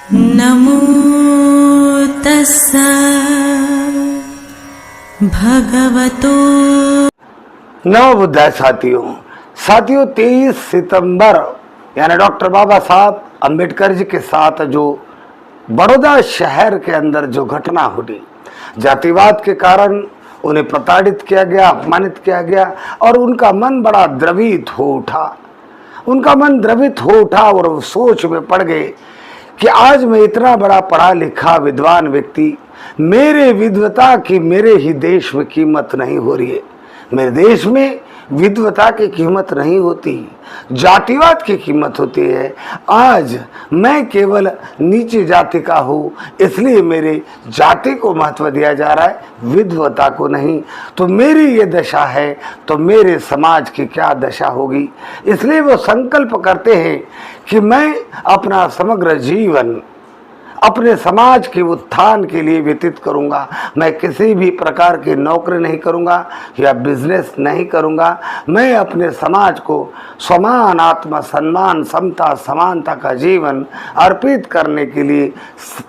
नमो तस्सा भगवतो। नमो बुद्धाय। साथियों 23 सितंबर यानी डॉक्टर बाबा साहब अंबेडकर जी के साथ जो बड़ौदा शहर के अंदर जो घटना हुई, जातिवाद के कारण उन्हें प्रताड़ित किया गया, अपमानित किया गया और उनका मन बड़ा द्रवित हो उठा और वो सोच में पड़ गए कि आज मैं इतना बड़ा पढ़ा लिखा विद्वान व्यक्ति, मेरे विद्वता की मेरे ही देश में कीमत नहीं हो रही है। मेरे देश में विद्वता की कीमत नहीं होती, जातिवाद की कीमत होती है। आज मैं केवल नीचे जाति का हूँ, इसलिए मेरे जाति को महत्व दिया जा रहा है, विद्वता को नहीं। तो मेरी ये दशा है तो मेरे समाज की क्या दशा होगी। इसलिए वो संकल्प करते हैं कि मैं अपना समग्र जीवन अपने समाज के उत्थान के लिए व्यतीत करूंगा। मैं किसी भी प्रकार की नौकरी नहीं करूंगा या बिजनेस नहीं करूंगा। मैं अपने समाज को समान आत्म सम्मान, समता, समानता का जीवन अर्पित करने के लिए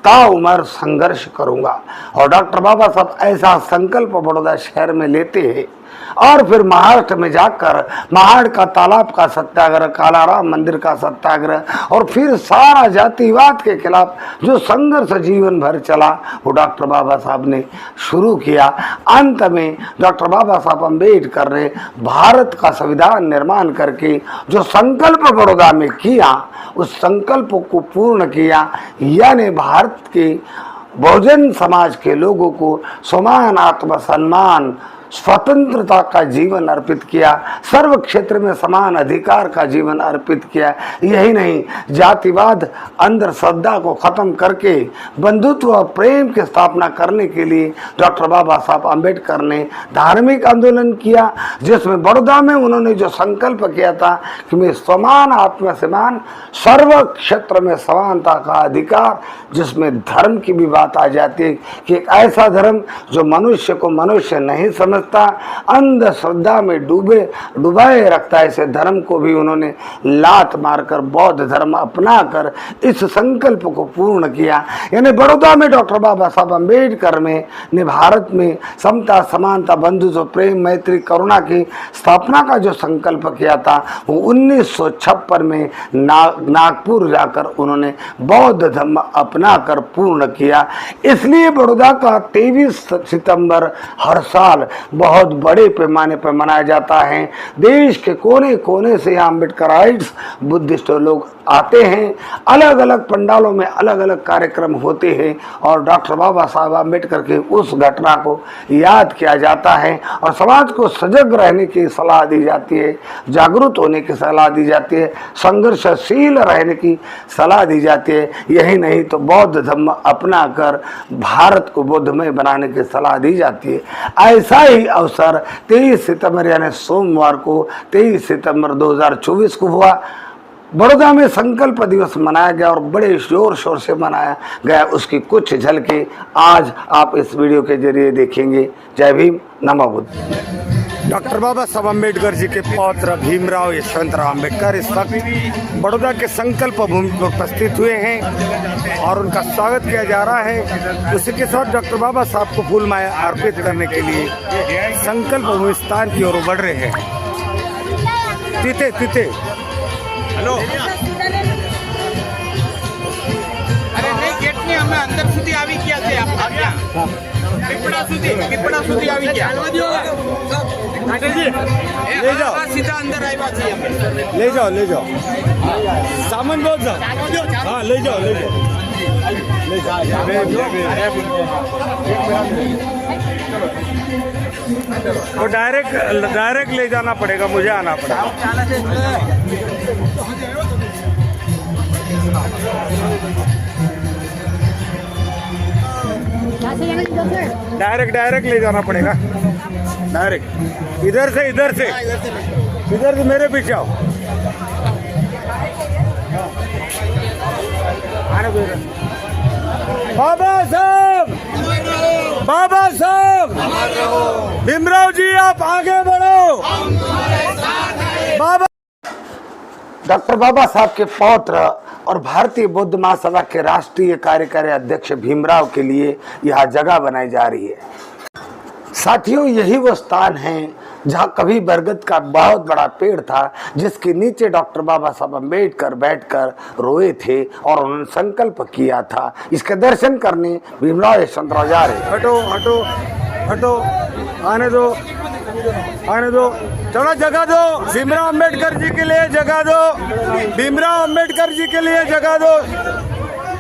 ताउम्र संघर्ष करूंगा। और डॉक्टर बाबा साहब ऐसा संकल्प बड़ौदा शहर में लेते हैं और फिर महाराष्ट्र में जाकर महाड़ का तालाब का सत्याग्रह, कालाराम मंदिर का सत्याग्रह और फिर सारा जातिवाद के खिलाफ जो संघर्ष जीवन भर चला वो डॉक्टर बाबा साहब ने शुरू किया। अंत में डॉक्टर बाबा साहब अम्बेडकर ने भारत का संविधान निर्माण करके जो संकल्प बड़ौदा में किया, उस संकल्प को पूर्ण किया। यानी भारत के बहुजन समाज के लोगों को समान आत्म सम्मान, स्वतंत्रता का जीवन अर्पित किया, सर्व क्षेत्र में समान अधिकार का जीवन अर्पित किया। यही नहीं, जातिवाद अंधश्रद्धा को खत्म करके बंधुत्व और प्रेम की स्थापना करने के लिए डॉक्टर बाबा साहब अम्बेडकर ने धार्मिक आंदोलन किया, जिसमें बड़ौदा में उन्होंने जो संकल्प किया था कि मैं समान आत्म सम्मान, सर्व क्षेत्र में समानता का अधिकार, जिसमें धर्म की भी बात आ जाती है कि एक ऐसा धर्म जो मनुष्य को मनुष्य नहीं समझता, अंधश्रद्धा में डुबाए रखता है, ऐसे धर्म को भी उन्होंने लात मारकर बौद्ध धर्म अपनाकर इस संकल्प को पूर्ण किया। यानी बड़ौदा में डॉक्टर बाबा साहब अम्बेडकर ने भारत में समता, समानता, बंधुत्व, प्रेम, मैत्री, करुणा की स्थापना का जो संकल्प किया था वो 1956 में नागपुर जाकर उन्होंने बौद्ध धर्म अपनाकर पूर्ण किया। इसलिए बड़ौदा का 23 सितंबर हर साल बहुत बड़े पैमाने पर मनाया जाता है। देश के कोने कोने से यहाँ अम्बेडकराइट्स बुद्धिस्ट लोग आते हैं, अलग अलग पंडालों में अलग अलग कार्यक्रम होते हैं और डॉक्टर बाबा साहब अम्बेडकर के उस घटना को याद किया जाता है और समाज को सजग रहने की सलाह दी जाती है, जागरूक होने की सलाह दी जाती है, संघर्षशील रहने की सलाह दी जाती है। यही नहीं तो बौद्ध धर्म अपना कर भारत को बौद्धमय बनाने की सलाह दी जाती है। ऐसा ही अवसर 23 सितंबर यानी सोमवार को 23 सितंबर 2024 को हुआ। बड़ौदा में संकल्प दिवस मनाया गया और बड़े जोर शोर से मनाया गया। उसकी कुछ झलकें आज आप इस वीडियो के जरिए देखेंगे। जय भीम, नमो बुद्ध। डॉक्टर बाबा साहब अम्बेडकर जी के पौत्र भीमराव यशवंतराव अम्बेडकर इस वक्त बड़ौदा के संकल्प भूमि पर उपस्थित हुए हैं और उनका स्वागत किया जा रहा है। उसी के साथ डॉक्टर बाबा साहब को फूल माला अर्पित करने के लिए संकल्प भूमि स्थान की ओर बढ़ रहे हैं। तीते हेलो, अरे नहीं गेट में हमें अंदर सुधी आवी क्या थे आप क्या पिपड़ा सुधी आवी क्या ले जाओ, सीधा अंदर आई बात है। ले जाओ सामान बहुत जाओ। हाँ ले जाओ वो डायरेक्ट ले जाना पड़ेगा, मुझे आना पड़ेगा। डायरेक्ट ले जाना पड़ेगा, डायरेक्ट इधर से मेरे पीछे आओ। बाबा साहब भीमराव जी आप आगे बढ़ो। बाबा डॉक्टर बाबा साहब के पौत्र और भारतीय बौद्ध महासभा के राष्ट्रीय कार्यकारी अध्यक्ष भीमराव के लिए यह जगह बनाई जा रही है। साथियों, यही वो स्थान है जहाँ कभी बरगद का बहुत बड़ा पेड़ था, जिसके नीचे डॉक्टर बाबा साहब अम्बेडकर बैठकर रोए थे और उन्होंने संकल्प किया था। इसके दर्शन करने भीमराव यशवंतराव जा रहे। हटो हटो हटो, आने दो आने दो, चलो जगह दो, भीमराव अम्बेडकर जी के लिए जगह दो, भीमराव अम्बेडकर जी के लिए जगह दो,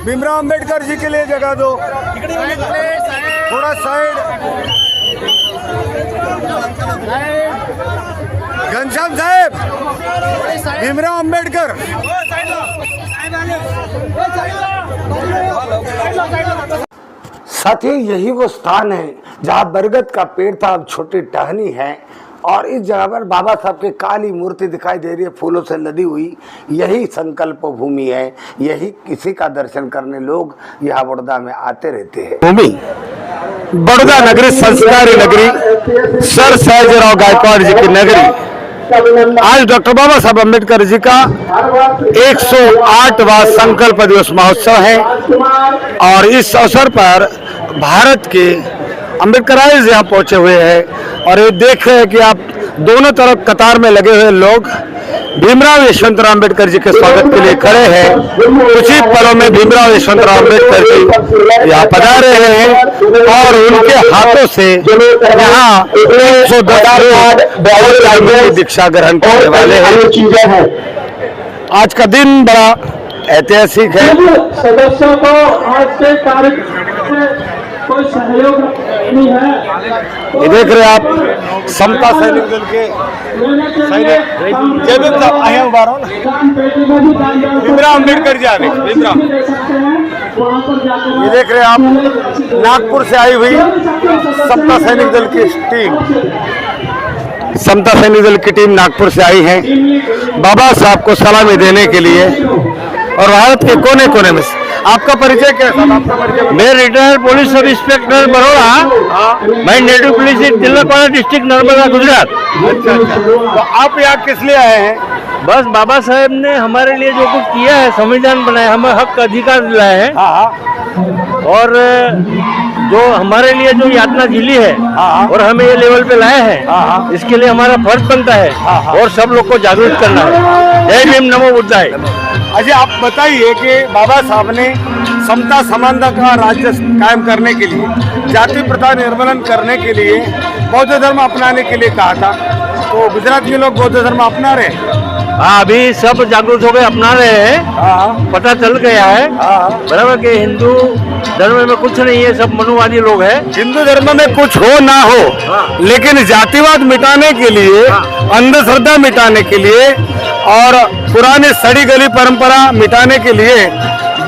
भीमराव अम्बेडकर जी के लिए जगह दो, थोड़ा साइड। घनश्याम साहब, भीमराव अम्बेडकर। साथियों, यही वो स्थान है जहाँ बरगद का पेड़ था, अब छोटी टहनी है और इस जगह पर बाबा साहब की काली मूर्ति दिखाई दे रही है, फूलों से लदी हुई। यही संकल्प भूमि है, यही किसी का दर्शन करने लोग यहाँ बड़ौदा में आते रहते हैं। भूमि बड़ौदा नगरी, संस्कारी नगरी, सर सयाजीराव गायकवाड़ जी की नगरी। आज डॉक्टर बाबा साहब अम्बेडकर जी का 108वां संकल्प दिवस महोत्सव है और इस अवसर पर भारत के अम्बेडकराइज यहाँ पहुंचे हुए हैं और ये देख रहे हैं कि आप दोनों तरफ कतार में लगे हुए लोग भीमराव यशवंतराव अम्बेडकर जी के स्वागत के लिए खड़े हैं। कुछ ही पलों में भीमराव यशवंतराव अम्बेडकर जी यहाँ पधारे हैं और उनके हाथों से यहाँ 110 दीक्षा ग्रहण करने वाले हैं। आज का दिन बड़ा ऐतिहासिक है। सदस्यों को आज के कार्यक्रम में कोई सहयोग नहीं है। ये देख रहे हैं आप समता सैनिक दल के सैनिक जय भीम साहब आए हैं, बार भीमराव अम्बेडकर जी आ रहे। भीमराव, ये देख रहे हैं आप नागपुर से आई हुई समता सैनिक दल की टीम, समता सैनिक दल की टीम नागपुर से आई है बाबा साहब को सलामी देने के लिए और भारत के कोने कोने में। आपका परिचय क्या है? आपका परिचय? मैं retired police sub inspector Baroda, मैं native police Tilakwada district Narmada Gujarat. अच्छा अच्छा, तो आप यहाँ किस लिए आए हैं? बस बाबा साहेब ने हमारे लिए जो कुछ किया है, संविधान बनाया, हमें हक अधिकार दिलाए हैं और जो हमारे लिए जो यातना झेली है और हमें ये लेवल पे लाए हैं, इसके लिए हमारा फर्ज बनता है और सब लोग को जागरूक करना है। जय भीम, नमो बुद्धाय। अच्छा, आप बताइए कि बाबा साहब ने समता समानता का राज्य कायम करने के लिए, जाति प्रथा निर्मूलन करने के लिए बौद्ध धर्म अपनाने के लिए कहा था, तो गुजरात के लोग बौद्ध धर्म अपना रहे हैं। हाँ, अभी सब जागरूक हो गए, अपना रहे हैं, पता चल गया है बराबर के हिंदू धर्म में कुछ नहीं है, सब मनुवादी लोग हैं। हिंदू धर्म में कुछ हो ना हो, लेकिन जातिवाद मिटाने के लिए, अंधश्रद्धा मिटाने के लिए और पुराने सड़ी गली परंपरा मिटाने के लिए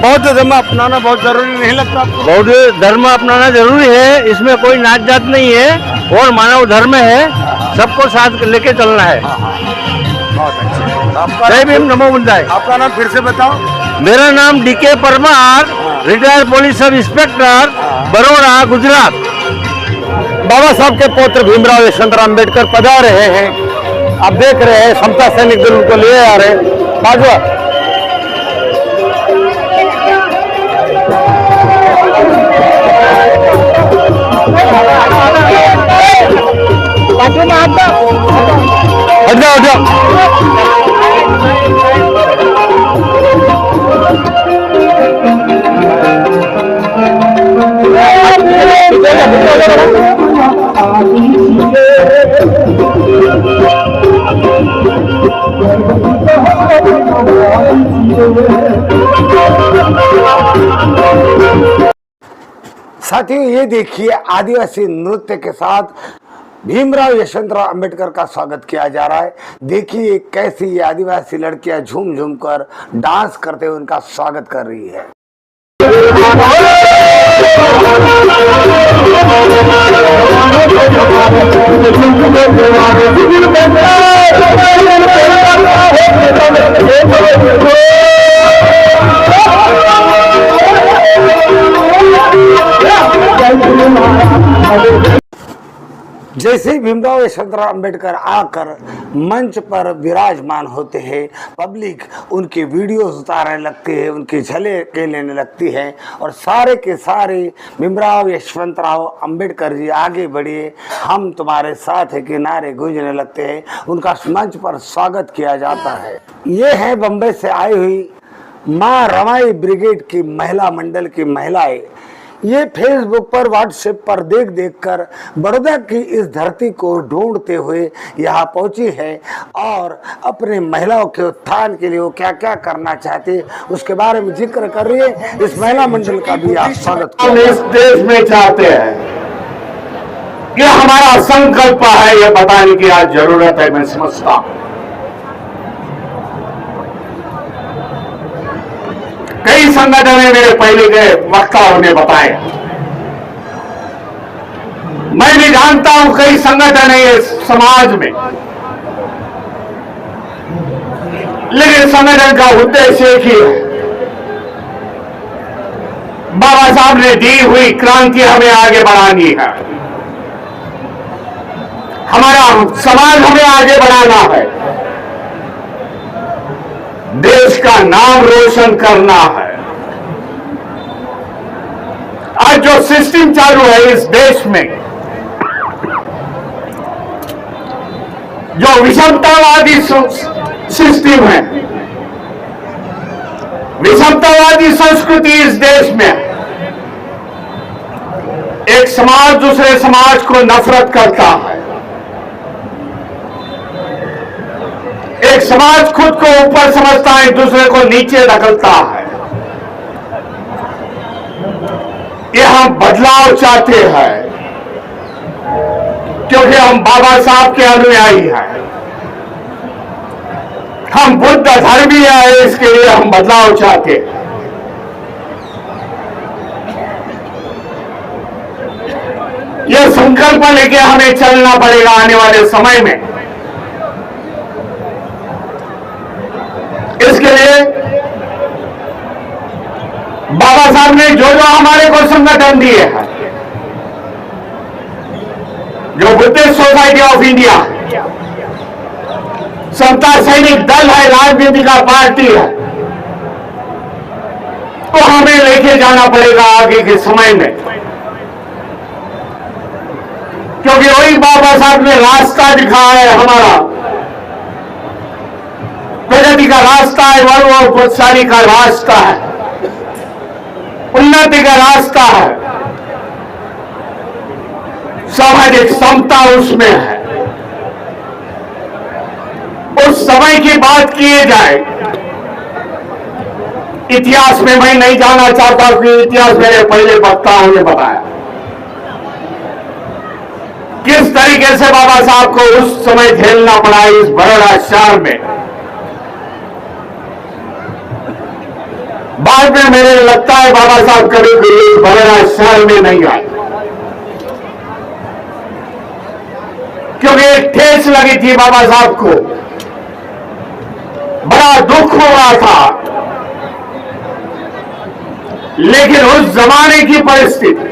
बौद्ध धर्म अपनाना बहुत जरूरी नहीं लगता आपको? बौद्ध धर्म अपनाना जरूरी है, इसमें कोई नाच जात नहीं है और मानव धर्म है, सबको साथ लेके चलना है। बहुत अच्छा। जय भीम, नमो बुद्धाय। आपका नाम फिर से बताओ। मेरा नाम DK Parmar, retired police sub inspector, Baroda, Gujarat. Baba Saheb के पुत्र भीमराव यशवंतराव अम्बेडकर पधार रहे हैं। आप देख रहे हैं समता सैनिक दल को ले आ रहे हैं। बाजू में हट जाओ, हट जाओ। साथियों, ये देखिए आदिवासी नृत्य के साथ भीमराव यशवंतराव अम्बेडकर का स्वागत किया जा रहा है। देखिए कैसी ये आदिवासी लड़कियां झूम झूम कर डांस करते हुए उनका स्वागत कर रही है। जैसे ही भीमराव यशवंतराव अम्बेडकर आकर मंच पर विराजमान होते हैं, पब्लिक उनके वीडियोस उतारने लगती है, उनकी झलकें लेने लगती है और सारे के सारे भीमराव यशवंतराव अंबेडकर जी आगे बढ़िए, हम तुम्हारे साथ है के नारे गूंजने लगते हैं। उनका मंच पर स्वागत किया जाता है। ये है बम्बई से आई हुई माँ रमाई ब्रिगेड की महिला मंडल की महिलाएं। ये फेसबुक पर, व्हाट्सएप पर देख देख कर बड़ौदा की इस धरती को ढूंढते हुए यहाँ पहुंची है और अपने महिलाओं के उत्थान के लिए वो क्या क्या करना चाहते हैं उसके बारे में जिक्र कर रही है। इस महिला मंडल का भी आप स्वागत हम इस देश में चाहते हैं कि हमारा संकल्प है, ये बताने की आज जरूरत है। मैं समझता हूं कई संगठन मेरे पहले के वक्ताओं ने बताया, मैं भी जानता हूं कई संगठन है इस समाज में, लेकिन संगठन का उद्देश्य एक ही है। बाबा साहब ने दी हुई क्रांति हमें आगे बढ़ानी है, हमारा समाज हमें आगे बढ़ाना है, देश का नाम रोशन करना है। आज जो सिस्टम चालू है इस देश में, जो विषमतावादी सिस्टम है, विषमतावादी संस्कृति इस देश में, एक समाज दूसरे समाज को नफरत करता है, एक समाज खुद को ऊपर समझता है, दूसरे को नीचे धकेलता है। ये हम बदलाव चाहते हैं क्योंकि हम बाबा साहब के अनुयायी हैं, हम बुद्ध धर्मी हैं, इसके लिए हम बदलाव चाहते हैं। यह संकल्प लेके हमें चलना पड़ेगा आने वाले समय में। इसके लिए बाबा साहब ने जो जो हमारे को संगठन दिए हैं, जो बुद्धिस्ट सोसाइटी ऑफ इंडिया, समता सैनिक दल है, राजनीति का पार्टी है, तो हमें लेके जाना पड़ेगा आगे के समय में, क्योंकि वही बाबा साहब ने रास्ता दिखाया है। हमारा प्रगति का रास्ता है, वर्गोत्सारी का रास्ता है, उन्नति का रास्ता है, सामाजिक समता उसमें है। उस समय की बात किए जाए, इतिहास में मैं नहीं जाना चाहता कि इतिहास मेरे पहले वक्ताओं ने बताया किस तरीके से बाबा साहब को उस समय झेलना पड़ा इस बड़ौदा शहर में। बाद में मेरे लगता है बाबा साहब कभी भी इस बड़ौदा शहर में नहीं आए, क्योंकि एक ठेस लगी थी बाबा साहब को, बड़ा दुख हो रहा था। लेकिन उस जमाने की परिस्थिति,